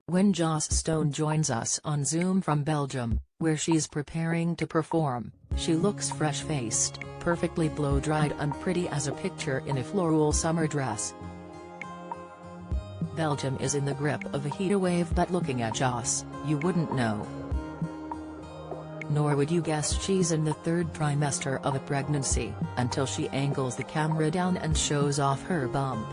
When Joss Stone joins us on Zoom from Belgium, where she's preparing to perform, she looks fresh-faced, perfectly blow-dried and pretty as a picture in a floral summer dress. Belgium is in the grip of a heatwave, but looking at Joss, you wouldn't know. Nor would you guess she's in the third trimester of a pregnancy, until she angles the camera down and shows off her bump.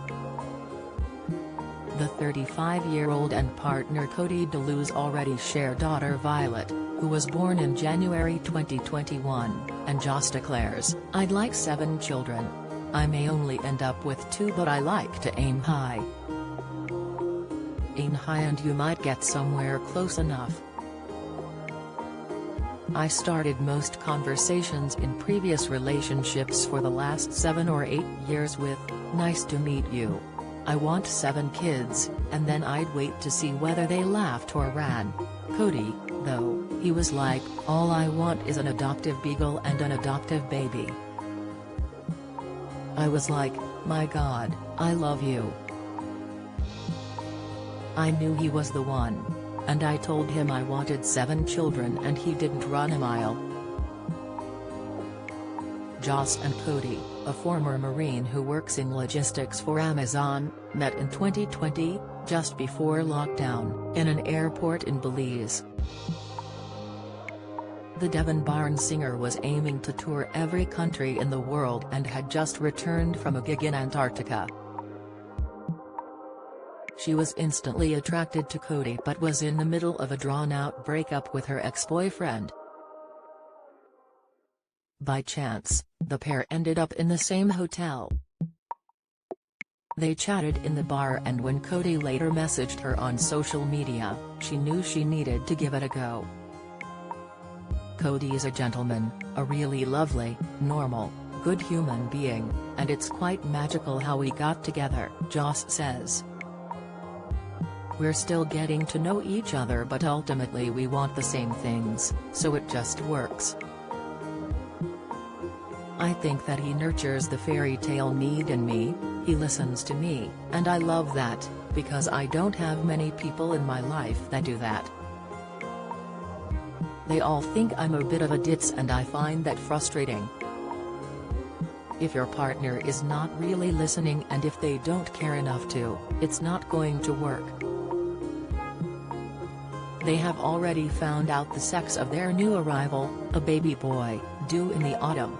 The 35-year-old and partner Cody DeLuise already share daughter Violet, who was born in January 2021, and Joss declares, "I'd like 7 children. I may only end up with 2, but I like to aim high. Aim high and you might get somewhere close enough. I started most conversations in previous relationships for the last 7 or 8 years with, 'Nice to meet you. I want 7 kids,' and then I'd wait to see whether they laughed or ran." Cody, though, he was like, "All I want is an adoptive beagle and an adoptive baby." I was like, "My God, I love you." I knew he was the one. And I told him I wanted 7 children and he didn't run a mile. Joss and Cody, a former Marine who works in logistics for Amazon, met in 2020, just before lockdown, in an airport in Belize. The Devon Barnes singer was aiming to tour every country in the world and had just returned from a gig in Antarctica. She was instantly attracted to Cody but was in the middle of a drawn-out breakup with her ex-boyfriend. By chance, the pair ended up in the same hotel. They chatted in the bar, and when Cody later messaged her on social media, she knew she needed to give it a go. Cody is a gentleman, a really lovely, normal, good human being, and it's quite magical how we got together, Joss says. We're still getting to know each other, but ultimately we want the same things, so it just works. I think that he nurtures the fairy tale need in me, he listens to me, and I love that, because I don't have many people in my life that do that. They all think I'm a bit of a ditz and I find that frustrating. If your partner is not really listening and if they don't care enough to, it's not going to work. They have already found out the sex of their new arrival, a baby boy, due in the autumn.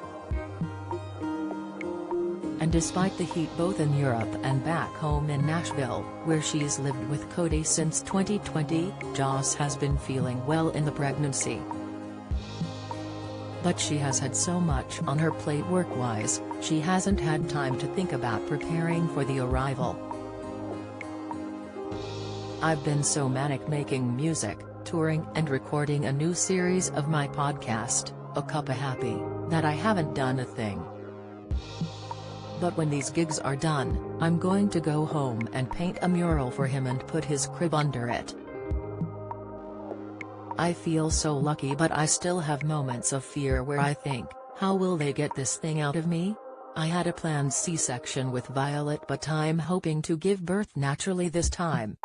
And despite the heat both in Europe and back home in Nashville, where she's lived with Cody since 2020, Joss has been feeling well in the pregnancy. But she has had so much on her plate work-wise, she hasn't had time to think about preparing for the arrival. I've been so manic making music, touring and recording a new series of my podcast, A Cup of Happy, that I haven't done a thing. But when these gigs are done, I'm going to go home and paint a mural for him and put his crib under it. I feel so lucky, but I still have moments of fear where I think, how will they get this thing out of me? I had a planned C-section with Violet, but I'm hoping to give birth naturally this time.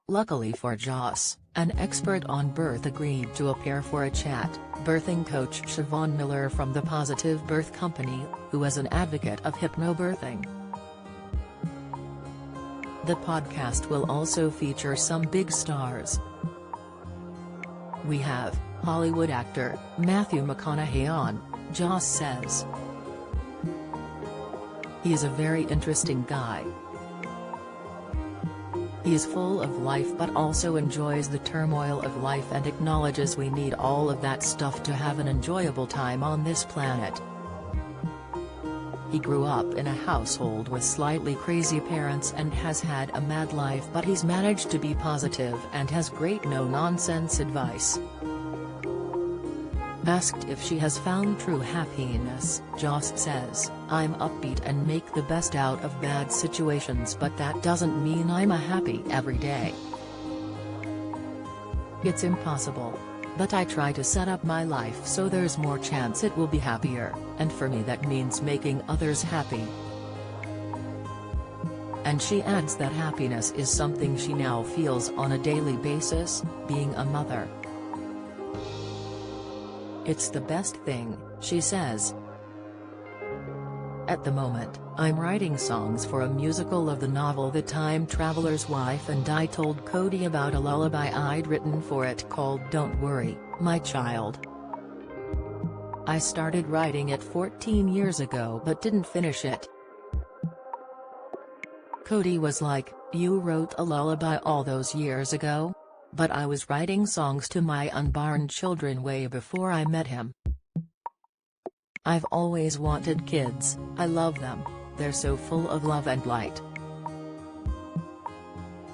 Luckily for Joss, an expert on birth agreed to appear for a chat, birthing coach Siobhan Miller from the Positive Birth Company, who is an advocate of hypnobirthing. The podcast will also feature some big stars. We have Hollywood actor Matthew McConaughey on, Joss says. He is a very interesting guy. He is full of life but also enjoys the turmoil of life and acknowledges we need all of that stuff to have an enjoyable time on this planet. He grew up in a household with slightly crazy parents and has had a mad life, but he's managed to be positive and has great no-nonsense advice. Asked if she has found true happiness, Joss says, I'm upbeat and make the best out of bad situations, but that doesn't mean I'm a happy every day. It's impossible. But I try to set up my life so there's more chance it will be happier, and for me that means making others happy. And she adds that happiness is something she now feels on a daily basis, being a mother. "It's the best thing," she says. "At the moment, I'm writing songs for a musical of the novel The Time Traveler's Wife, and I told Cody about a lullaby I'd written for it called Don't Worry, My Child. I started writing it 14 years ago but didn't finish it." Cody was like, "You wrote a lullaby all those years ago? But I was writing songs to my unborn children way before I met him. I've always wanted kids, I love them, they're so full of love and light."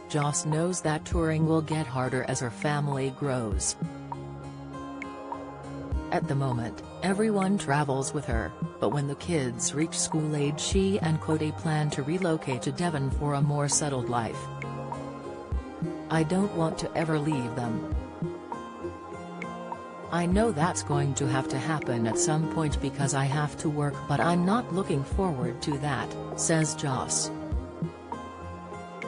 Joss knows that touring will get harder as her family grows. At the moment, everyone travels with her, but when the kids reach school age she and Cody plan to relocate to Devon for a more settled life. "I don't want to ever leave them. I know that's going to have to happen at some point because I have to work, but I'm not looking forward to that," says Joss.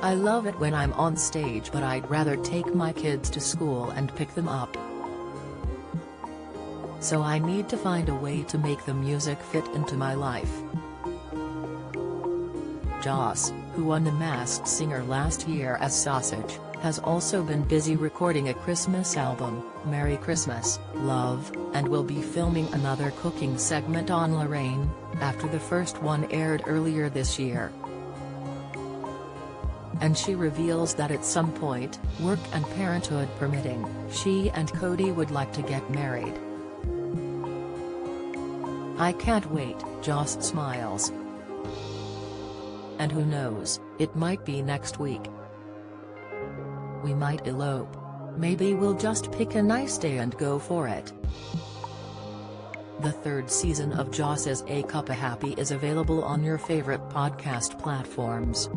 "I love it when I'm on stage, but I'd rather take my kids to school and pick them up. So I need to find a way to make the music fit into my life." Joss, who won The Masked Singer last year as Sausage, has also been busy recording a Christmas album, Merry Christmas, Love, and will be filming another cooking segment on Lorraine, after the first one aired earlier this year. And she reveals that at some point, work and parenthood permitting, she and Cody would like to get married. "I can't wait," Joss smiles. "And who knows, it might be next week. We might elope. Maybe we'll just pick a nice day and go for it." The third season of Joss's A Cup of Happy is available on your favorite podcast platforms.